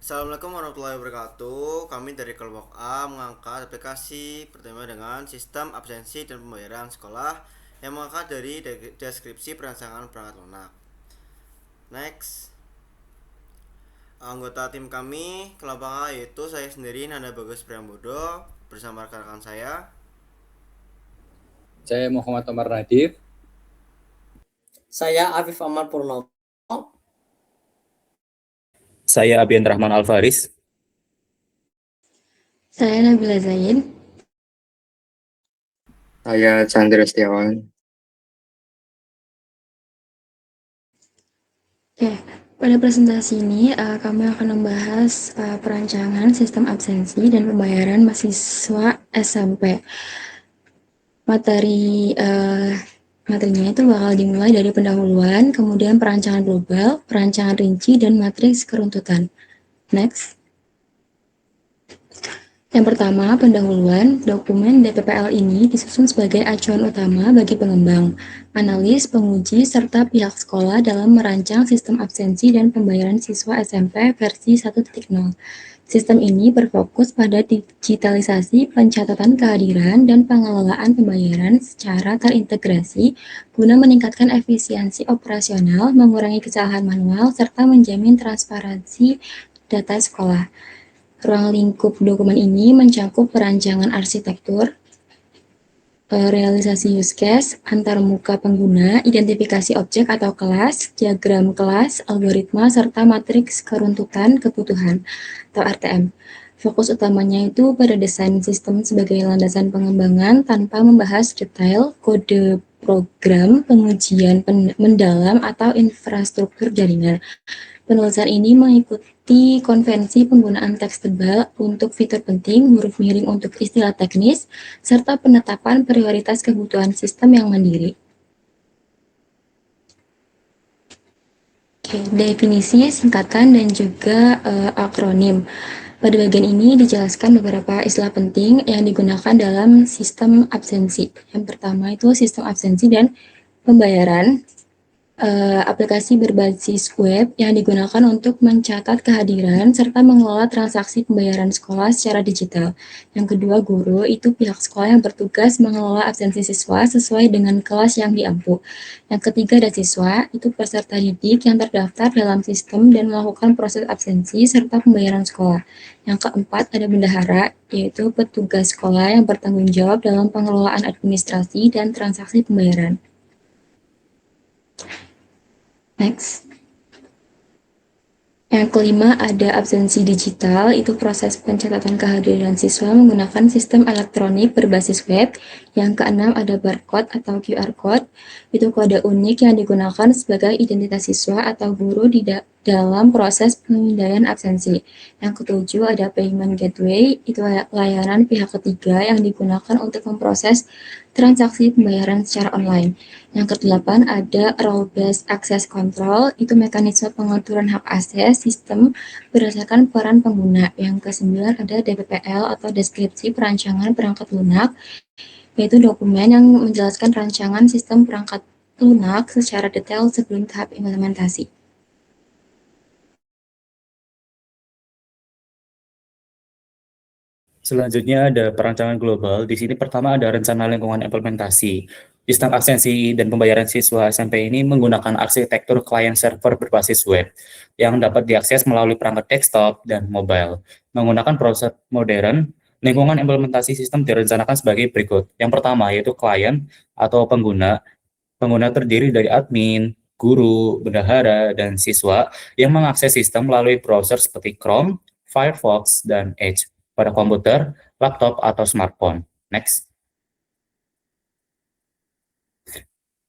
Assalamualaikum warahmatullahi wabarakatuh. Kami dari kelompok A mengangkat aplikasi pertama dengan sistem absensi dan pembayaran sekolah yang mengangkat dari deskripsi perancangan perangkat lunak. Next, anggota tim kami kelompok A yaitu saya sendiri Nanda Bagus Priambodo bersama rekan-rekan saya. Saya Muhammad Omar Nadif. Saya Afif Ahmad Purnomo. Saya Abian Rahman Alfaris. Saya Nabila Zain. Saya Chandra Setiawan. Oke, pada presentasi ini kami akan membahas perancangan sistem absensi dan pembayaran mahasiswa SMP. Materinya itu bakal dimulai dari pendahuluan, kemudian perancangan global, perancangan rinci, dan matriks keruntutan. Next. Yang pertama, pendahuluan. Dokumen DPPL ini disusun sebagai acuan utama bagi pengembang, analis, penguji, serta pihak sekolah dalam merancang sistem absensi dan pembayaran siswa SMP versi 1.0. Sistem ini berfokus pada digitalisasi pencatatan kehadiran dan pengelolaan pembayaran secara terintegrasi guna meningkatkan efisiensi operasional, mengurangi kesalahan manual, serta menjamin transparansi data sekolah. Ruang lingkup dokumen ini mencakup perancangan arsitektur, realisasi use case, antarmuka pengguna, identifikasi objek atau kelas, diagram kelas, algoritma, serta matriks keruntutan kebutuhan atau RTM. Fokus utamanya itu pada desain sistem sebagai landasan pengembangan tanpa membahas detail kode program, pengujian mendalam, atau infrastruktur jaringan. Penulisan ini mengikuti konvensi penggunaan teks tebal untuk fitur penting, huruf miring untuk istilah teknis, serta penetapan prioritas kebutuhan sistem yang mandiri. Oke, definisi, singkatan, dan juga akronim. Pada bagian ini dijelaskan beberapa istilah penting yang digunakan dalam sistem absensi. Yang pertama itu sistem absensi dan pembayaran. Aplikasi berbasis web yang digunakan untuk mencatat kehadiran serta mengelola transaksi pembayaran sekolah secara digital. Yang kedua, guru itu pihak sekolah yang bertugas mengelola absensi siswa sesuai dengan kelas yang diampu. Yang ketiga, ada siswa, itu peserta didik yang terdaftar dalam sistem dan melakukan proses absensi serta pembayaran sekolah. Yang keempat, ada bendahara, yaitu petugas sekolah yang bertanggung jawab dalam pengelolaan administrasi dan transaksi pembayaran. Next. Yang kelima ada absensi digital, itu proses pencatatan kehadiran siswa menggunakan sistem elektronik berbasis web. Yang keenam ada barcode atau QR code, itu kode unik yang digunakan sebagai identitas siswa atau guru di dalam proses pemindaian absensi. Yang ketujuh ada payment gateway, itu layanan pihak ketiga yang digunakan untuk memproses transaksi pembayaran secara online. Yang kedelapan ada role-based access control, itu mekanisme pengaturan hak akses sistem berdasarkan peran pengguna. Yang kesembilan ada DPPL atau deskripsi perancangan perangkat lunak, yaitu dokumen yang menjelaskan rancangan sistem perangkat lunak secara detail sebelum tahap implementasi. Selanjutnya ada perancangan global. Di sini pertama ada rencana lingkungan implementasi. Sistem absensi dan pembayaran siswa SMP ini menggunakan arsitektur client server berbasis web yang dapat diakses melalui perangkat desktop dan mobile. Menggunakan proses modern, lingkungan implementasi sistem direncanakan sebagai berikut. Yang pertama yaitu klien atau pengguna. Pengguna terdiri dari admin, guru, bendahara, dan siswa yang mengakses sistem melalui browser seperti Chrome, Firefox, dan Edge pada komputer, laptop, atau smartphone. Next.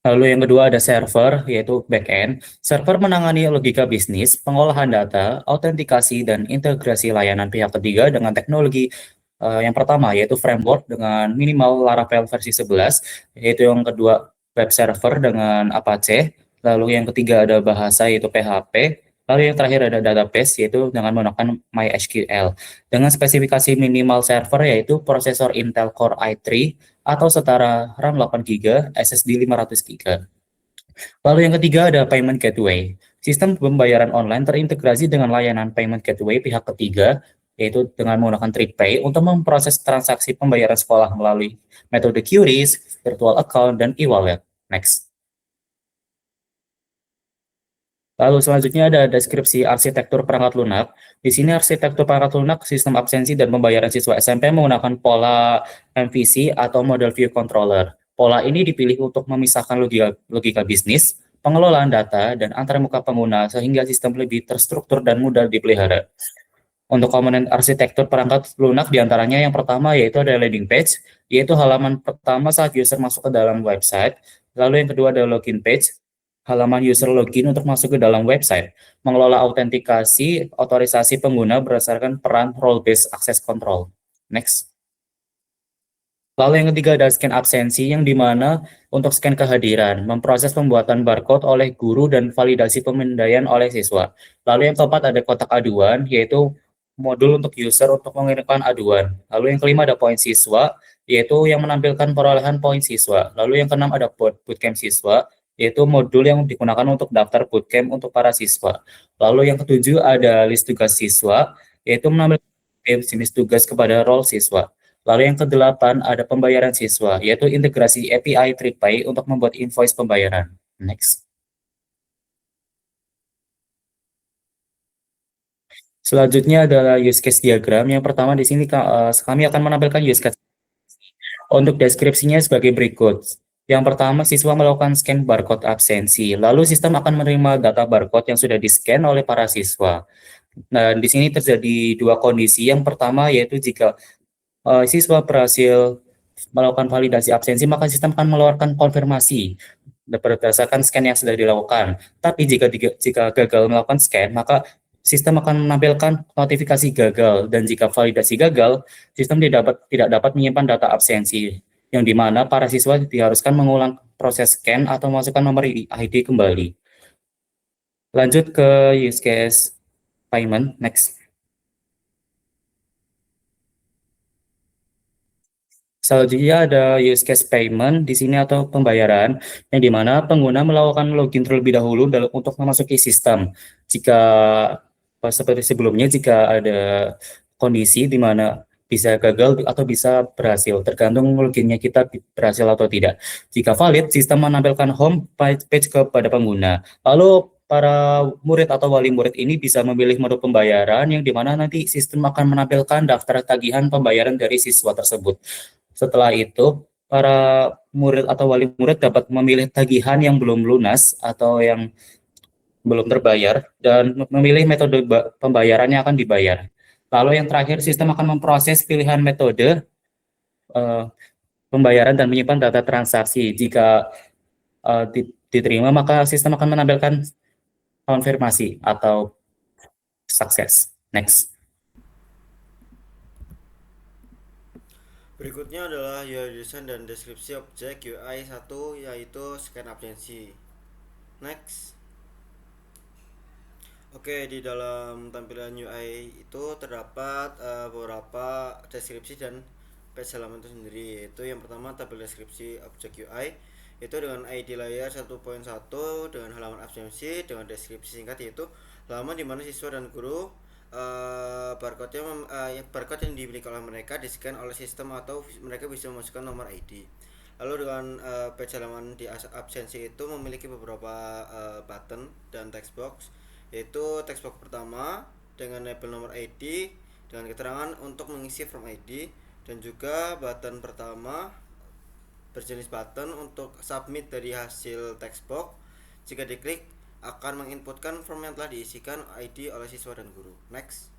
Lalu yang kedua ada server, yaitu backend. Server menangani logika bisnis, pengolahan data, autentikasi, dan integrasi layanan pihak ketiga dengan teknologi yang pertama, yaitu framework dengan minimal Laravel versi 11, yaitu yang kedua web server dengan Apache, lalu yang ketiga ada bahasa yaitu PHP, lalu yang terakhir ada database yaitu dengan menggunakan MySQL. Dengan spesifikasi minimal server yaitu prosesor Intel Core i3 atau setara RAM 8 GB, SSD 500 GB. Lalu yang ketiga ada payment gateway. Sistem pembayaran online terintegrasi dengan layanan payment gateway pihak ketiga, yaitu dengan menggunakan TripPay untuk memproses transaksi pembayaran sekolah melalui metode QRIS, virtual account, dan e-wallet. Next. Lalu selanjutnya ada deskripsi arsitektur perangkat lunak. Di sini arsitektur perangkat lunak sistem absensi dan pembayaran siswa SMP menggunakan pola MVC atau Model View Controller. Pola ini dipilih untuk memisahkan logika bisnis, pengelolaan data, dan antarmuka pengguna sehingga sistem lebih terstruktur dan mudah dipelihara. Untuk komponen arsitektur perangkat lunak diantaranya yang pertama yaitu ada landing page, yaitu halaman pertama saat user masuk ke dalam website. Lalu yang kedua ada login page, halaman user login untuk masuk ke dalam website, mengelola autentikasi, otorisasi pengguna berdasarkan peran role-based access control. Next. Lalu yang ketiga ada scan absensi, yang dimana untuk scan kehadiran, memproses pembuatan barcode oleh guru dan validasi pemindaian oleh siswa. Lalu yang keempat ada kotak aduan, yaitu modul untuk user untuk mengirimkan aduan. Lalu yang kelima ada poin siswa, yaitu yang menampilkan perolehan poin siswa. Lalu yang keenam ada bootcamp siswa, yaitu modul yang digunakan untuk daftar bootcamp untuk para siswa. Lalu yang ketujuh ada list tugas siswa, yaitu menampilkan jenis tugas kepada role siswa. Lalu yang kedelapan ada pembayaran siswa, yaitu integrasi API TripPay untuk membuat invoice pembayaran. Next. Selanjutnya adalah use case diagram. Yang pertama di sini kami akan menampilkan use case. Untuk deskripsinya sebagai berikut. Yang pertama, siswa melakukan scan barcode absensi. Lalu sistem akan menerima data barcode yang sudah di-scan oleh para siswa. Nah, di sini terjadi dua kondisi. Yang pertama yaitu jika siswa berhasil melakukan validasi absensi, maka sistem akan mengeluarkan konfirmasi berdasarkan scan yang sudah dilakukan. Tapi jika gagal melakukan scan, maka sistem akan menampilkan notifikasi gagal, dan jika validasi gagal, sistem tidak dapat menyimpan data absensi, yang dimana para siswa diharuskan mengulang proses scan atau memasukkan nomor ID kembali. Lanjut ke use case payment. Next. Selanjutnya ada use case payment di sini atau pembayaran, yang dimana pengguna melakukan login terlebih dahulu untuk memasuki sistem. Jika seperti sebelumnya, jika ada kondisi di mana bisa gagal atau bisa berhasil, tergantung loginnya kita berhasil atau tidak. Jika valid, sistem menampilkan home page kepada pengguna. Lalu para murid atau wali murid ini bisa memilih mode pembayaran, yang dimana nanti sistem akan menampilkan daftar tagihan pembayaran dari siswa tersebut. Setelah itu, para murid atau wali murid dapat memilih tagihan yang belum lunas atau yang belum terbayar dan memilih metode pembayaran yang akan dibayar. Lalu yang terakhir, sistem akan memproses pilihan metode pembayaran dan menyimpan data transaksi. Jika diterima, maka sistem akan menampilkan konfirmasi atau sukses. Next. Berikutnya adalah UI design dan deskripsi objek UI 1, yaitu scan absensi. Next. Oke, di dalam tampilan UI itu terdapat beberapa deskripsi dan page halaman itu sendiri, yaitu yang pertama tabel deskripsi objek UI itu dengan ID layar 1.1 dengan halaman absensi dengan deskripsi singkat, yaitu halaman di mana siswa dan guru barcode yang dimiliki oleh mereka di-scan oleh sistem atau mereka bisa memasukkan nomor ID. Lalu dengan page halaman di absensi itu memiliki beberapa button dan text box, yaitu text box pertama dengan label nomor ID dengan keterangan untuk mengisi form ID, dan juga button pertama berjenis button untuk submit dari hasil text box. Jika diklik akan menginputkan form yang telah diisikan ID oleh siswa dan guru. Next.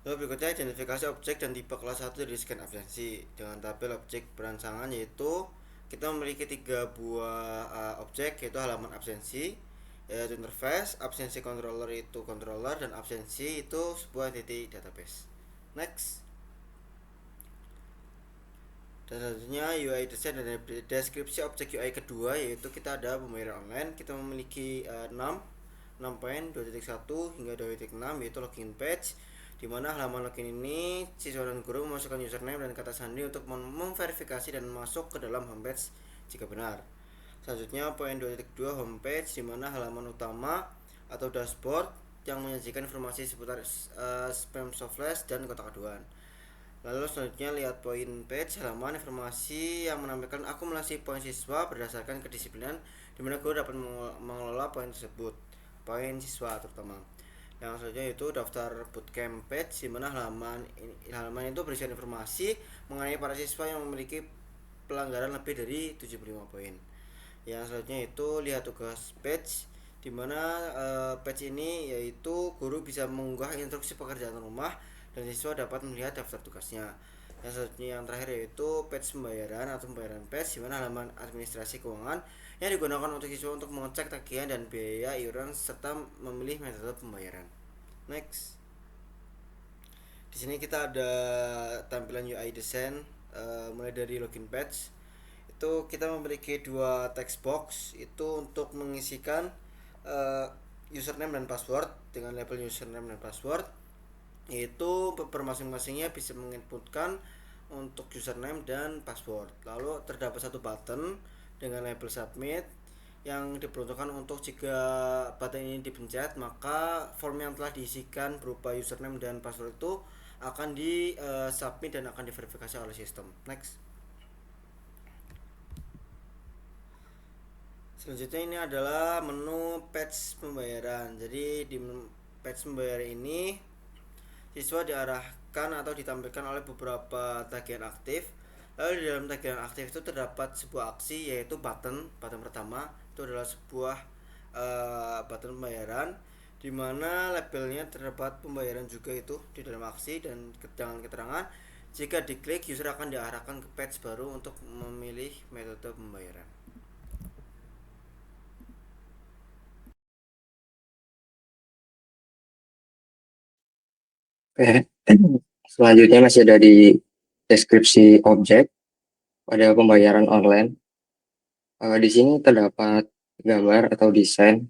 Lalu berikutnya identifikasi objek dan tipe kelas 1 dari scan absensi dengan tabel objek perancangan, yaitu kita memiliki 3 buah objek, yaitu halaman absensi, yaitu interface, absensi controller itu controller, dan absensi itu sebuah entity database. Next. Dan selanjutnya UI design dan deskripsi objek UI kedua, yaitu kita ada pembayaran online. Kita memiliki 6 poin 2.1 hingga 2.6, yaitu login page, di mana halaman login ini siswa dan guru memasukkan username dan kata sandi untuk memverifikasi dan masuk ke dalam homepage jika benar. Selanjutnya poin 2.2 homepage, di mana halaman utama atau dashboard yang menyajikan informasi seputar spam softflash dan kotak aduan. Lalu selanjutnya lihat poin page, halaman informasi yang menampilkan akumulasi poin siswa berdasarkan kedisiplinan, di mana guru dapat mengelola poin tersebut, poin siswa terutama. Yang selanjutnya itu daftar bootcamp page, di mana halaman itu berisikan informasi mengenai para siswa yang memiliki pelanggaran lebih dari 75 poin. Yang selanjutnya itu lihat tugas page, di mana page ini yaitu guru bisa mengunggah instruksi pekerjaan rumah dan siswa dapat melihat daftar tugasnya. Yang selanjutnya yang terakhir yaitu page pembayaran atau pembayaran page, di mana halaman administrasi keuangan yang digunakan untuk siswa untuk mengecek tagihan dan biaya iuran serta memilih metode pembayaran. Next. Di sini kita ada tampilan UI design, mulai dari login page. Itu kita memiliki dua text box itu untuk mengisikan username dan password dengan label username dan password, yaitu per masing-masingnya bisa menginputkan untuk username dan password. Lalu terdapat satu button dengan label submit yang diperuntukkan untuk jika button ini dipencet, maka form yang telah diisikan berupa username dan password itu akan di submit dan akan diverifikasi oleh sistem. Next. Selanjutnya ini adalah menu page pembayaran. Jadi di page pembayaran ini siswa diarahkan atau ditampilkan oleh beberapa tagihan aktif. Lalu di dalam tagihan aktif itu terdapat sebuah aksi, yaitu button pertama itu adalah sebuah button pembayaran, di mana labelnya terdapat pembayaran juga itu di dalam aksi, dan dengan keterangan jika diklik user akan diarahkan ke page baru untuk memilih metode pembayaran. Oke, selanjutnya masih ada di deskripsi objek pada pembayaran online. Di sini terdapat gambar atau desain,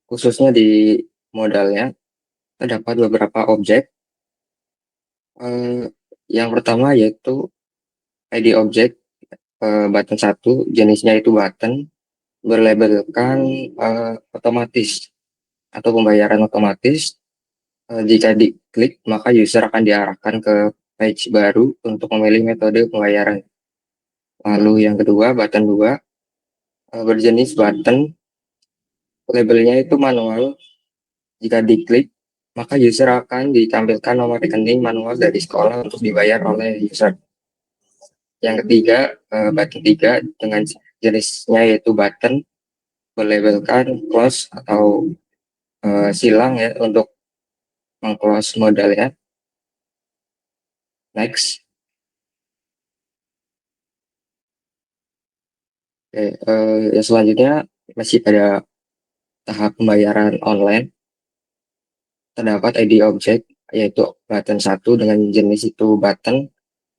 khususnya di modalnya terdapat beberapa objek. Yang pertama yaitu ID objek, button 1, jenisnya itu button, berlabelkan otomatis atau pembayaran otomatis. Jika diklik, maka user akan diarahkan ke page baru untuk memilih metode pembayaran. Lalu yang kedua, button 2, berjenis button, labelnya itu manual. Jika diklik, maka user akan ditampilkan nomor rekening manual dari sekolah untuk dibayar oleh user. Yang ketiga, button 3 dengan jenisnya yaitu button, berlabelkan close atau silang ya untuk meng-close modalnya. Next. Oke, yang selanjutnya masih pada tahap pembayaran online. Terdapat ID objek yaitu button 1 dengan jenis itu button,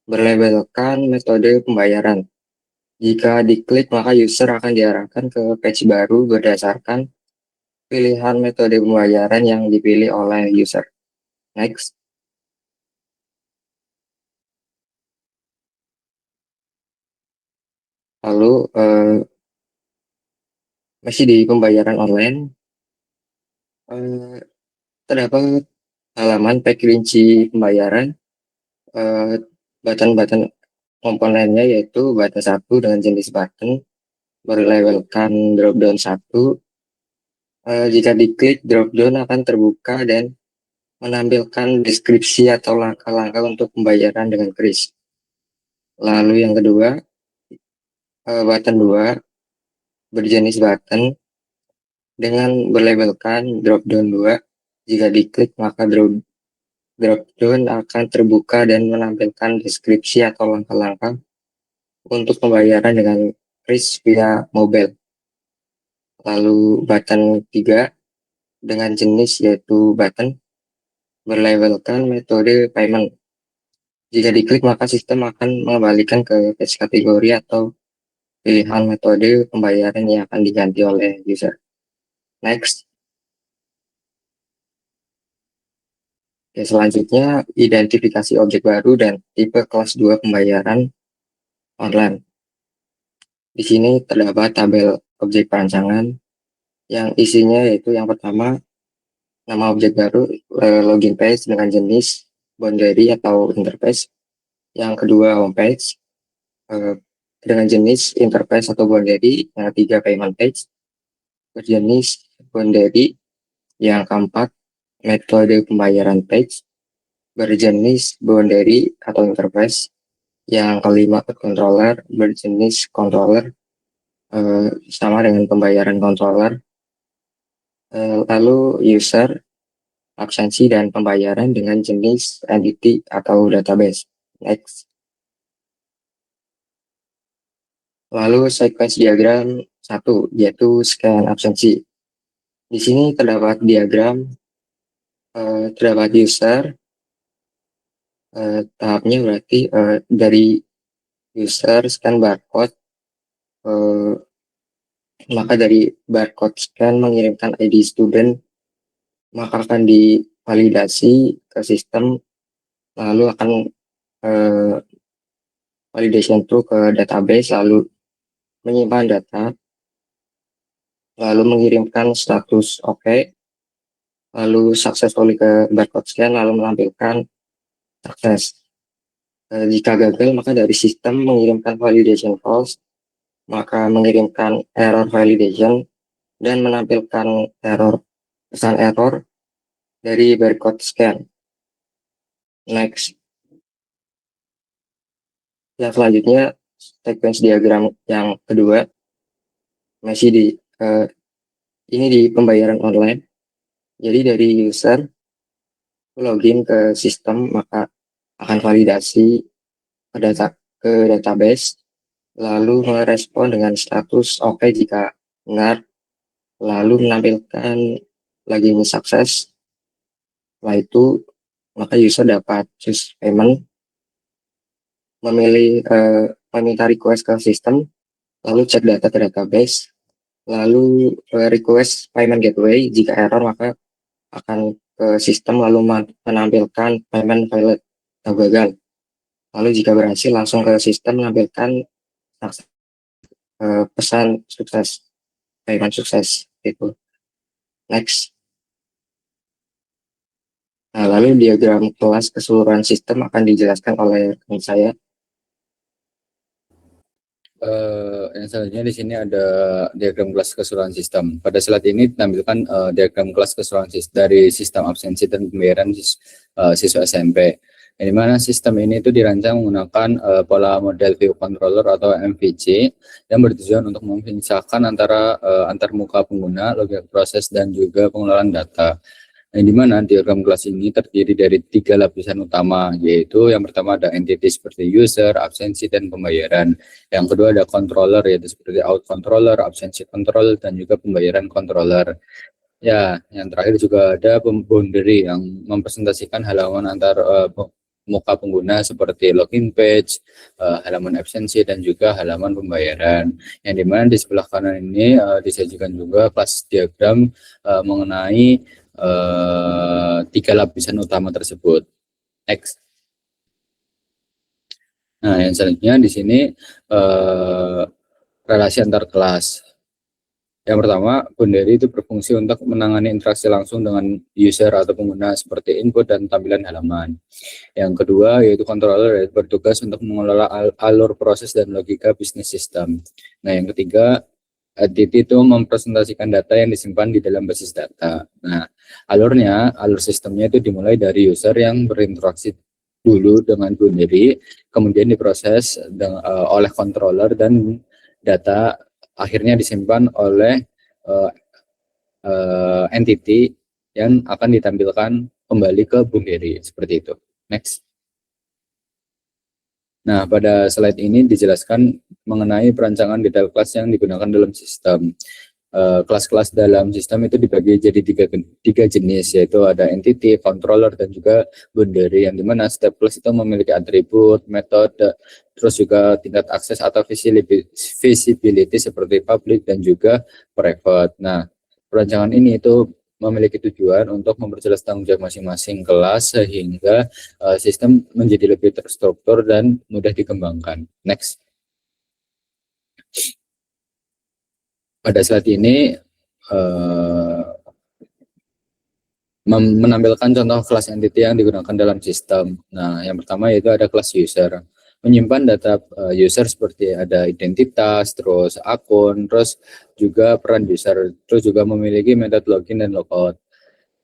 berlabelkan metode pembayaran. Jika diklik, maka user akan diarahkan ke page baru berdasarkan pilihan metode pembayaran yang dipilih oleh user. Next. Lalu masih di pembayaran online, terdapat halaman pack rinci pembayaran. Button-button komponennya yaitu button 1 dengan jenis button, berlabelkan dropdown 1. Jika diklik, dropdown akan terbuka dan menampilkan deskripsi atau langkah-langkah untuk pembayaran dengan kris. Lalu yang kedua, button 2 berjenis button dengan berlabelkan dropdown 2. Jika diklik, maka dropdown akan terbuka dan menampilkan deskripsi atau langkah-langkah untuk pembayaran dengan kris via mobile. Lalu button 3 dengan jenis yaitu button, berlabelkan metode payment. Jika diklik, maka sistem akan mengembalikan ke page kategori atau pilihan metode pembayaran yang akan diganti oleh user. Next. Oke, selanjutnya identifikasi objek baru dan tipe kelas 2 pembayaran online. Di sini terdapat tabel objek perancangan yang isinya yaitu yang pertama nama objek baru login page dengan jenis boundary atau interface. Yang kedua homepage dengan jenis interface atau boundary. Yang ketiga payment page berjenis boundary. Yang keempat metode pembayaran page berjenis boundary atau interface. Yang kelima controller berjenis controller sama dengan pembayaran controller. Lalu user, absensi dan pembayaran dengan jenis entity atau database. Next. Lalu sequence diagram 1 yaitu scan absensi. Di sini terdapat diagram terdapat user. Tahapnya berarti dari user scan barcode, maka dari barcode scan mengirimkan ID student, maka akan divalidasi ke sistem, lalu akan validation through ke database, lalu menyimpan data, lalu mengirimkan status OK, lalu successfully ke barcode scan, lalu menampilkan sukses. Jika gagal, maka dari sistem mengirimkan validation false, maka mengirimkan error validation dan menampilkan pesan error dari barcode scan. Next. Yang selanjutnya sequence diagram yang kedua masih ini di pembayaran online. Jadi dari user login ke sistem, maka akan validasi ke database, lalu merespon dengan status OK jika benar, lalu menampilkan login sukses. Setelah itu maka user dapat choose payment, memilih meminta request ke sistem, lalu cek data ke database, lalu request payment gateway. Jika error maka akan ke sistem lalu menampilkan payment failed atau gagal. Lalu jika berhasil langsung ke sistem menampilkan pesan sukses, payment sukses itu. Next. Nah, lalu diagram kelas keseluruhan sistem akan dijelaskan oleh rekan saya. Yang selanjutnya di sini ada diagram kelas keseluruhan sistem. Pada slide ini ditampilkan diagram kelas keseluruhan dari sistem absensi dan pembayaran siswa SMP. Yang dimana sistem ini itu dirancang menggunakan pola model view controller atau MVC yang bertujuan untuk memisahkan antara antarmuka pengguna, logik proses dan juga pengelolaan data. Yang dimana diagram kelas ini terdiri dari 3 lapisan utama, yaitu yang pertama ada entity seperti user, absensi, dan pembayaran. Yang kedua ada controller, yaitu seperti out controller, absensi controller, dan juga pembayaran controller. Ya, yang terakhir juga ada boundary yang mempresentasikan halaman antar muka pengguna seperti login page, halaman absensi, dan juga halaman pembayaran. Yang dimana di sebelah kanan ini disajikan juga kelas diagram mengenai 3 lapisan utama tersebut. Next. Nah, yang selanjutnya di sini relasi antar kelas. Yang pertama, boundary itu berfungsi untuk menangani interaksi langsung dengan user atau pengguna seperti input dan tampilan halaman. Yang kedua, yaitu controller, yaitu bertugas untuk mengelola alur proses dan logika bisnis sistem. Nah, yang ketiga, entity itu mempresentasikan data yang disimpan di dalam basis data. Nah, alur sistemnya itu dimulai dari user yang berinteraksi dulu dengan boundary, kemudian diproses oleh controller dan data akhirnya disimpan oleh entity yang akan ditampilkan kembali ke boundary seperti itu. Next. Nah, pada slide ini dijelaskan mengenai perancangan detail kelas yang digunakan dalam sistem. Kelas-kelas dalam sistem itu dibagi jadi tiga jenis, yaitu ada entity, controller, dan juga boundary, yang dimana setiap kelas itu memiliki atribut, metode, terus juga tingkat akses atau visibility seperti public dan juga private. Nah, perancangan ini itu memiliki tujuan untuk memperjelas tanggung jawab masing-masing kelas sehingga sistem menjadi lebih terstruktur dan mudah dikembangkan. Next. pada slide ini menampilkan contoh kelas entity yang digunakan dalam sistem. Nah, yang pertama yaitu ada kelas user. Menyimpan data user seperti ada identitas, terus akun, terus juga peran user, terus juga memiliki metode login dan logout.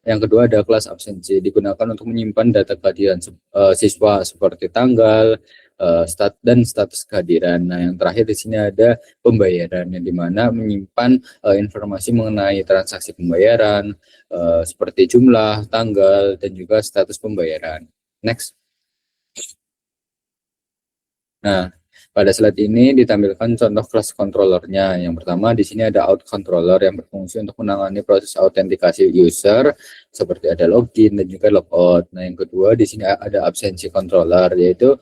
Yang kedua ada kelas absensi, digunakan untuk menyimpan data kehadiran siswa seperti tanggal, dan status kehadiran. Nah, yang terakhir di sini ada pembayaran, yang dimana menyimpan informasi mengenai transaksi pembayaran, seperti jumlah, tanggal, dan juga status pembayaran. Next. Nah, pada slide ini ditampilkan contoh kelas controllernya. Yang pertama di sini ada out controller yang berfungsi untuk menangani proses autentikasi user seperti ada login dan juga logout. Nah, yang kedua di sini ada absensi controller, yaitu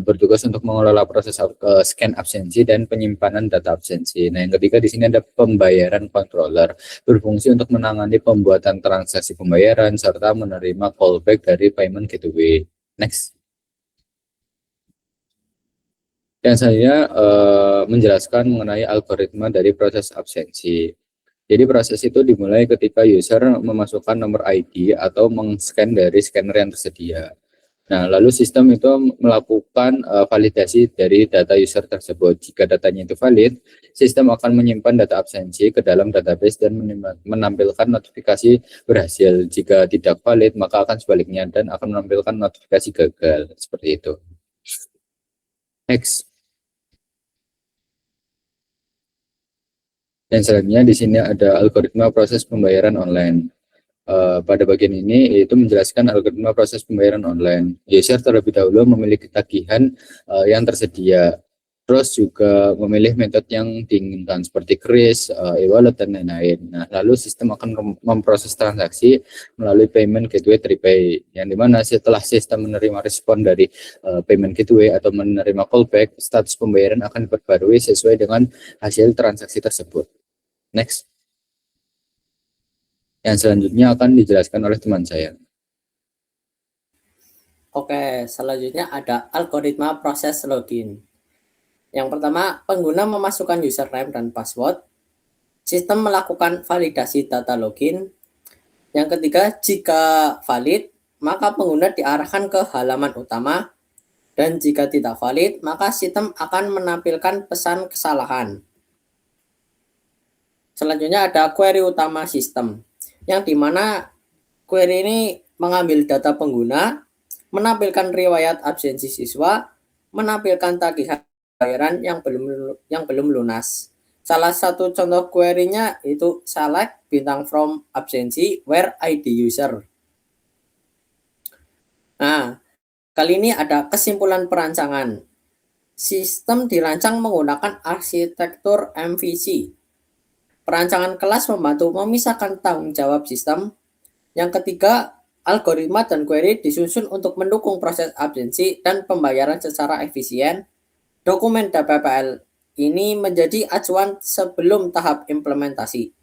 bertugas untuk mengelola proses scan absensi dan penyimpanan data absensi. Nah, yang ketiga di sini ada pembayaran controller, berfungsi untuk menangani pembuatan transaksi pembayaran serta menerima callback dari payment gateway. Next. Dan saya menjelaskan mengenai algoritma dari proses absensi. Jadi proses itu dimulai ketika user memasukkan nomor ID atau meng-scan dari scanner yang tersedia. Nah, lalu sistem itu melakukan validasi dari data user tersebut. Jika datanya itu valid, sistem akan menyimpan data absensi ke dalam database dan menampilkan notifikasi berhasil. Jika tidak valid, maka akan sebaliknya dan akan menampilkan notifikasi gagal. Seperti itu. Next. Dan selanjutnya di sini ada algoritma proses pembayaran online. Pada bagian ini yaitu menjelaskan algoritma proses pembayaran online. User terlebih dahulu memiliki tagihan yang tersedia. Terus juga memilih metode yang diinginkan seperti kris, e-wallet, dan lain-lain. Nah, lalu sistem akan memproses transaksi melalui payment gateway Tripay, yang dimana setelah sistem menerima respon dari payment gateway atau menerima callback, status pembayaran akan diperbarui sesuai dengan hasil transaksi tersebut. Next. Yang selanjutnya akan dijelaskan oleh teman saya. Oke, selanjutnya ada algoritma proses login. Yang pertama, pengguna memasukkan username dan password. Sistem melakukan validasi data login. Yang ketiga, jika valid, maka pengguna diarahkan ke halaman utama. Dan jika tidak valid, maka sistem akan menampilkan pesan kesalahan. Selanjutnya ada query utama sistem, yang dimana query ini mengambil data pengguna, menampilkan riwayat absensi siswa, menampilkan tagihan pembayaran yang belum lunas. Salah satu contoh query-nya itu select bintang from absensi where ID user. Nah, kali ini ada kesimpulan perancangan. Sistem dirancang menggunakan arsitektur MVC. Perancangan kelas membantu memisahkan tanggung jawab sistem. Yang ketiga, algoritma dan query disusun untuk mendukung proses absensi dan pembayaran secara efisien. Dokumen DPPL ini menjadi acuan sebelum tahap implementasi.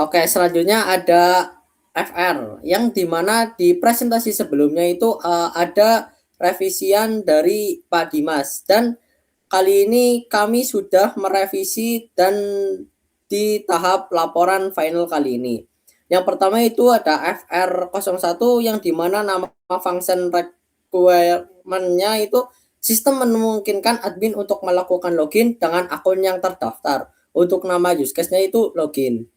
Oke, selanjutnya ada FR, yang dimana di presentasi sebelumnya itu ada revisian dari Pak Dimas, dan kali ini kami sudah merevisi dan di tahap laporan final kali ini. Yang pertama itu ada FR01, yang dimana nama function requirement-nya itu sistem memungkinkan admin untuk melakukan login dengan akun yang terdaftar. Untuk nama use case-nya itu login.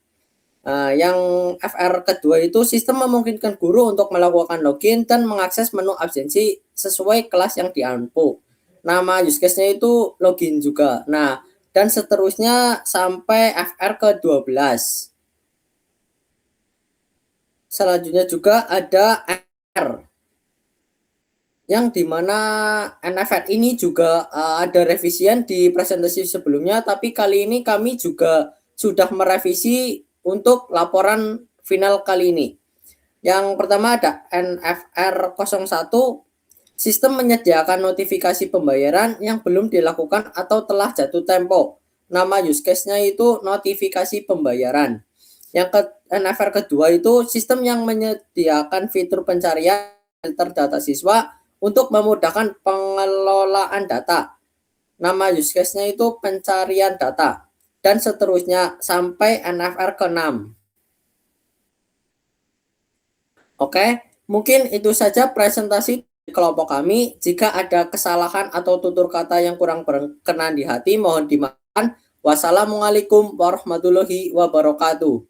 Yang FR kedua itu sistem memungkinkan guru untuk melakukan login dan mengakses menu absensi sesuai kelas yang diampu. Nama use case-nya itu login juga. Nah, dan seterusnya sampai FR ke-12. Selanjutnya juga ada NFR, yang dimana NFR ini juga ada revisian di presentasi sebelumnya, tapi kali ini kami juga sudah merevisi untuk laporan final kali ini. Yang pertama ada NFR 01, sistem menyediakan notifikasi pembayaran yang belum dilakukan atau telah jatuh tempo. Nama use case-nya itu notifikasi pembayaran. Yang NFR kedua itu sistem yang menyediakan fitur pencarian filter data siswa untuk memudahkan pengelolaan data. nama use case-nya itu pencarian data, dan seterusnya sampai NFR ke-6. Oke, mungkin itu saja presentasi kelompok kami. Jika ada kesalahan atau tutur kata yang kurang berkenan di hati, mohon dimaafkan. Wassalamualaikum warahmatullahi wabarakatuh.